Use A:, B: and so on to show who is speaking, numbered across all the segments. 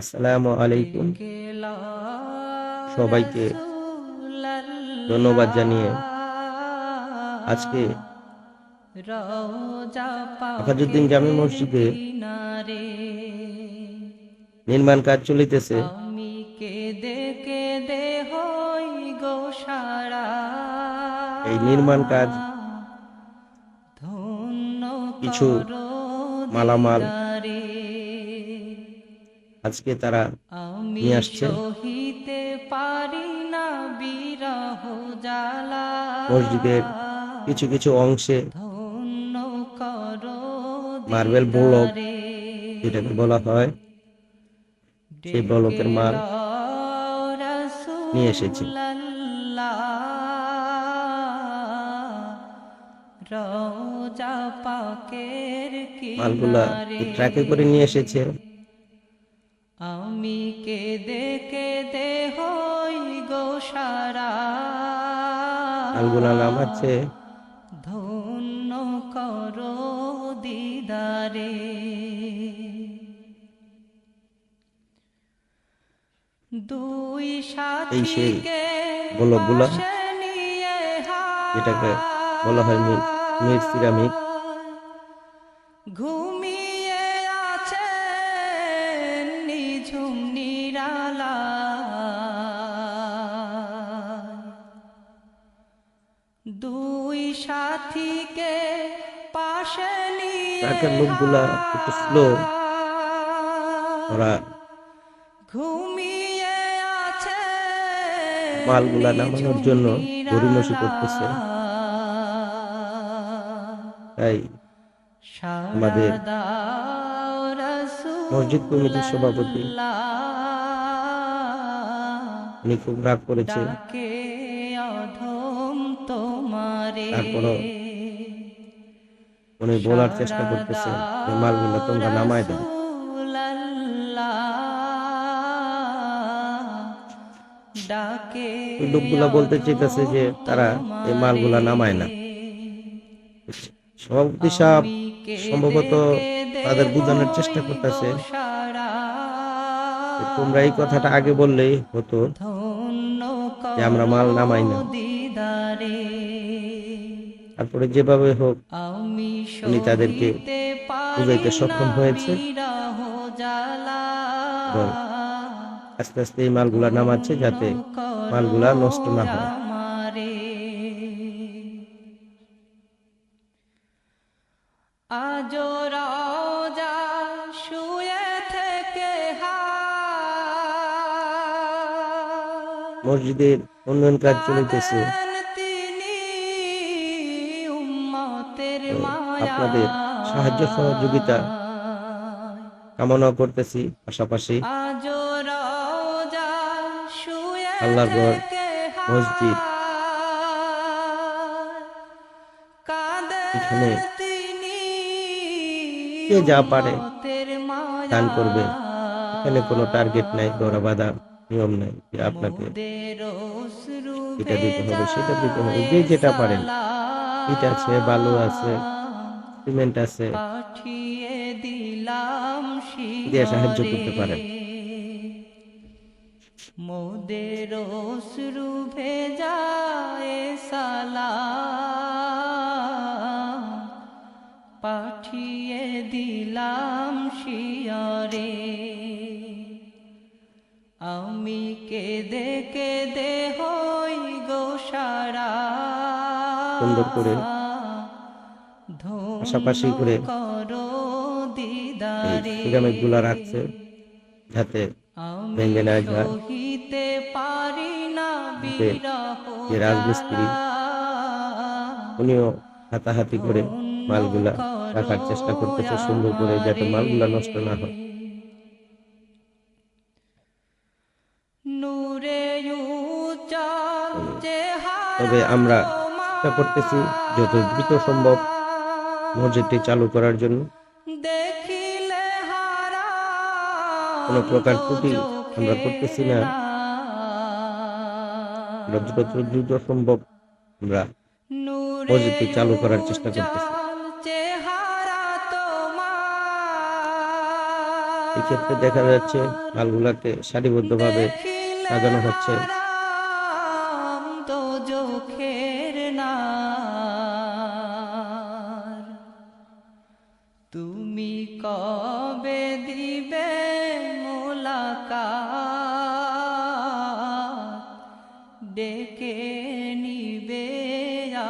A: আসসালামু আলাইকুম। সবাইকে ধন্যবাদ জানিয়ে আজকে আফাজউদ্দিন জামে মসজিদে নির্মাণ কাজ চলিতেছে।
B: আমি কেঁদে কেঁদে হই গো সারা,
A: এই নির্মাণ কাজ
B: ধন্য
A: কিছু
B: করো
A: মালামাল
B: দিদারে।
A: আজকে তারা
B: আমি
A: নিয়ে আসছে।
B: সহিতে পারি না বিরহ জ্বালা,
A: মসজিদের কিছু কিছু অংশে
B: ধন্য করো
A: মার্বেল ব্লক
B: দিদারে।
A: যেটাকে বলা হয়, সেই ব্লকের মাল নিয়ে এসেছি।
B: রওজা পাকের
A: মালগুলা এই
B: কিনারে
A: ট্রাকে করে নিয়ে এসেছে।
B: আমি কেঁদে কেঁদে হই গো সারা,
A: মালগুলা নামাচ্ছে।
B: ধন্য করো দিদারে। দুই
A: এই সেই
B: সাথীকে
A: ব্লকগুলা
B: পাশে নিয়ে
A: যেটাকে বলা হয় মির সিরামিক।
B: ঘুমিয়ে আছে নিঝুম নিরালা, দুই সাথীকে পাশে নিয়ে
A: ট্রাকের লোকগুলা একটু স্লো, ওরা
B: ঘুমিয়ে আছে
A: মালগুলা নামানোর জন্য গড়িমসি করতেছে। তাই আমাদের মসজিদ কমিটির সভাপতি উনি খুব রাগ করেছে। তারপরও উনি বলার চেষ্টা করতেছে যে মালগুলা তোমরা নামায় দাও। ওই লোকগুলা বলতে চেয়েছে যে তারা এই মালগুলা নামায় না। সভাপতি সাহেব সম্ভবত তাদের বোঝানোর চেষ্টা করতেছে তোমরা এই কথাটা আগে বললেই হতো যে আমরা মাল নামাই না। তারপরে যেভাবে হোক উনি তাদেরকে বুঝাইতে সক্ষম হয়েছে এবং আস্তে আস্তে এই মালগুলা নামাচ্ছে যাতে মালগুলা নষ্ট না হয়।
B: আজো রওজা শুয়ে থেকে
A: মসজিদের উন্নয়ন কাজ চলিতেছে।
B: তিনি উম্মতের
A: আপনাদের সাহায্য সহযোগিতা কামনা করতেছি। পাশাপাশি
B: আজো রওজা শুয়ে
A: আল্লাহর ঘর মসজিদ এখানে কে যা পারে দান করবে। এখানে কোনো টার্গেট নাই, ধরা বাঁধা নিয়ম নাই যে আপনাকে এটা দিতে হবে সেটা দিতে হবে। যে যেটা পারেন, ইট আছে, বালু আছে, সিমেন্ট আছে, দিয়ে সাহায্য করতে পারেন।
B: মোদের অশ্রু ভেজায় সালাম পাঠিয়ে দিলাম শিয়রে। আমি কেঁদে কেঁদে হই গো সারা,
A: সুন্দর করে পাশাপাশি করে এই সিরামিক গুলা রাখছে যাতে ভেঙে না যায়। যে রাজমিস্ত্রি উনিও হাতাহাতি করে মালগুলা রাখার চেষ্টা করতেছে সুন্দর করে, যাতে মালগুলা নষ্ট না হয়। তবে আমরা চেষ্টা করতেছি যত দ্রুত সম্ভব মসজিদটি চালু করার জন্য। কোনো প্রকার ত্রুটি আমরা করতেছি না। যত দ্রুত সম্ভব আমরা মসজিদটি চালু করার চেষ্টা করতেছি। এই ক্ষেত্রে দেখা যাচ্ছে মালগুলাকে সারিবদ্ধভাবে সাজানো হচ্ছে।
B: তো চোখের নার তুমি কবে দিবে মোলাকাত ডেকে নিবে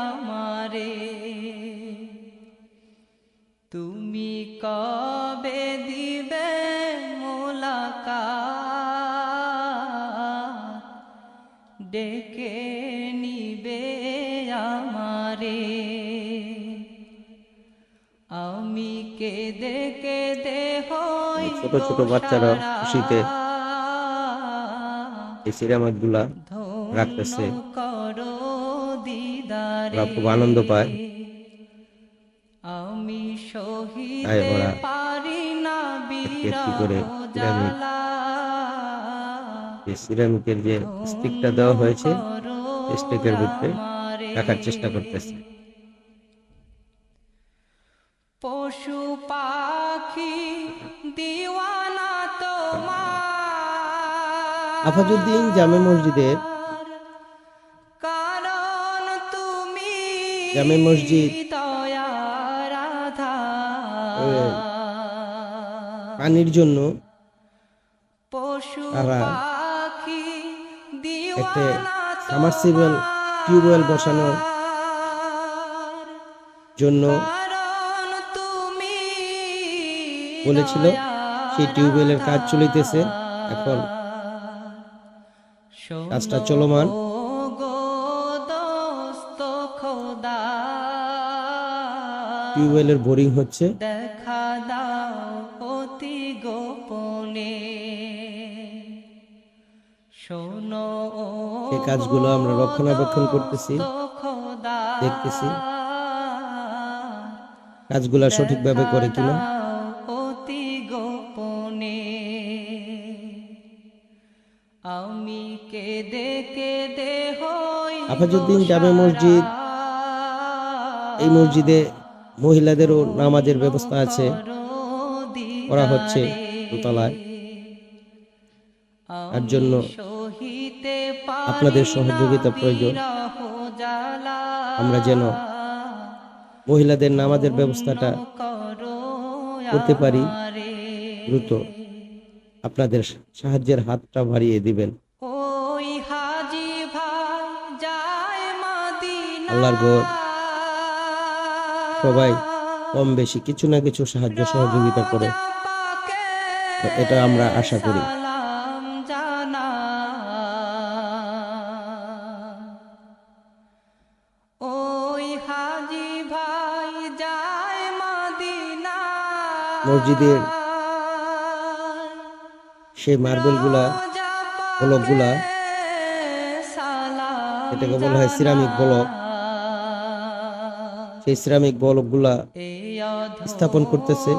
B: আমারে তুমি কবে দিবে মোলাকাত ডেকে নিবে আমারে আমি কেঁদে কেঁদে হই
A: ছোট ছোট বাচ্চারা খুশিতে এই সিরামিকগুলা রাখতেছে,
B: করো দিদারে
A: ওরা খুব আনন্দ পায়।
B: আমি
A: তাই
B: সহিতে
A: ওরা
B: পারি না
A: একটি একটি করে সিরামিক,
B: জ্বালা
A: এই সিরামিকের যে স্টিকটা দেওয়া হয়েছে স্টিকের ভিতরে রাখার চেষ্টা করতেছে।
B: পশু পাখি দিওয়ানা তোমার
A: আফাজউদ্দিন জামে মসজিদের
B: কারণ তুমি
A: জামে মসজিদ
B: দয়ার আধার
A: পানির জন্য
B: পশু
A: তারা
B: পাখি
A: একটা
B: দিওয়ানা
A: সাবমার্সিবল টিউবওয়েল বসানোর জন্য
B: কারণ তুমি
A: বলেছিল। সেই টিউবওয়েলের কাজ চলিতেছে, এখন কাজটা চলমান। টিউবওয়েলের বোরিং হচ্ছে।
B: দেখা দাও অতি গোপনে শোনো
A: সেই কাজগুলো আমরা রক্ষণাবেক্ষণ করতেছি, দেখতেছি কাজগুলো সঠিকভাবে করে কিনা।
B: অতি গোপনে আমি কেঁদে কেঁদে হই
A: আফাজউদ্দিন জামে মসজিদ, এই মসজিদে মহিলাদেরও নামাজের ব্যবস্থা আছে, করা হচ্ছে দোতলায়। তার জন্য আপনাদের সহযোগিতা প্রয়োজন। আমরা যেন মহিলাদের নামাজের ব্যবস্থাটা করতে পারি দ্রুত, আপনাদের সাহায্যের হাতটা বাড়িয়ে দিবেন।
B: ওই হাজি ভাই যায় মদিনা
A: আল্লাহর ঘর, সবাই কম বেশি কিছু না কিছু সাহায্য সহযোগিতা করে, তো এটা আমরা আশা করি।
B: সালাম জানা ওই হাজি ভাই যায় মদিনা
A: মসজিদের সেই মার্বেলগুলা, ব্লকগুলা, এটাকে বলা হয় সিরামিক ব্লক, সেই সিরামিক ব্লকগুলা স্থাপন করতেছে।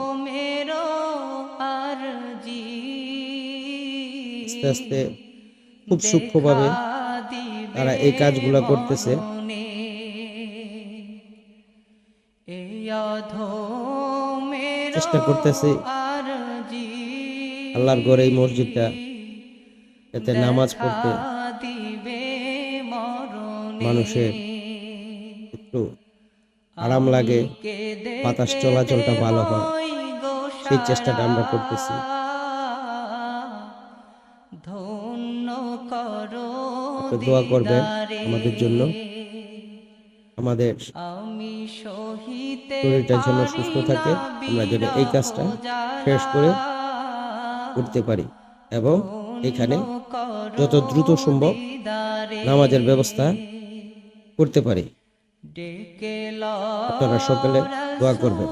A: আস্তে আস্তে খুব সূক্ষ্মভাবে তারা এই কাজগুলা করতেছে। চেষ্টা করতেছে আল্লাহর ঘরে এই মসজিদটা যাতে নামাজ পড়তে মানুষের একটু আরাম লাগে, বাতাস চলাচলটা ভালো হয়, সেই চেষ্টাটা আমরা করতেছি। আপনি দোয়া করবেন আমাদের জন্য, আমাদের শরীরটা যেন সুস্থ থাকে, আমরা যেন এই কাজটা শেষ করে করতে পারি এবং এখানে যত দ্রুত সম্ভব নামাজের ব্যবস্থা করতে পারি। আপনারা সকলে দোয়া করবেন।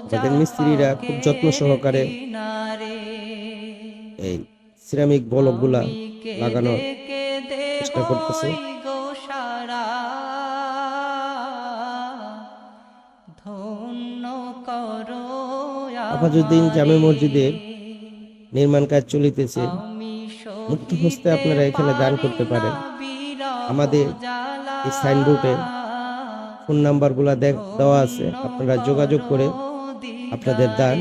A: আমাদের মিস্ত্রিরা খুব যত্ন সহকারে এই সিরামিক ব্লকগুলা লাগানোর চেষ্টা করতেছে। আফাজউদ্দিন জামে মসজিদের নির্মাণ কাজ চলিতেছে। মুক্ত হস্তে আপনারা এখানে দান করতে পারেন। আমাদের এই সাইনবোর্ডে ফোন নাম্বারগুলো দেওয়া আছে, আপনারা যোগাযোগ করে আপনাদের দান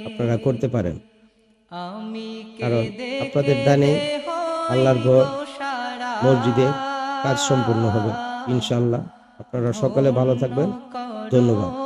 A: আপনারা করতে পারেন। কারণ আপনাদের দানে আল্লাহর ঘর মসজিদে কাজ সম্পূর্ণ হবে ইনশাআল্লাহ। আপনারা সকলে ভালো থাকবেন। ধন্যবাদ।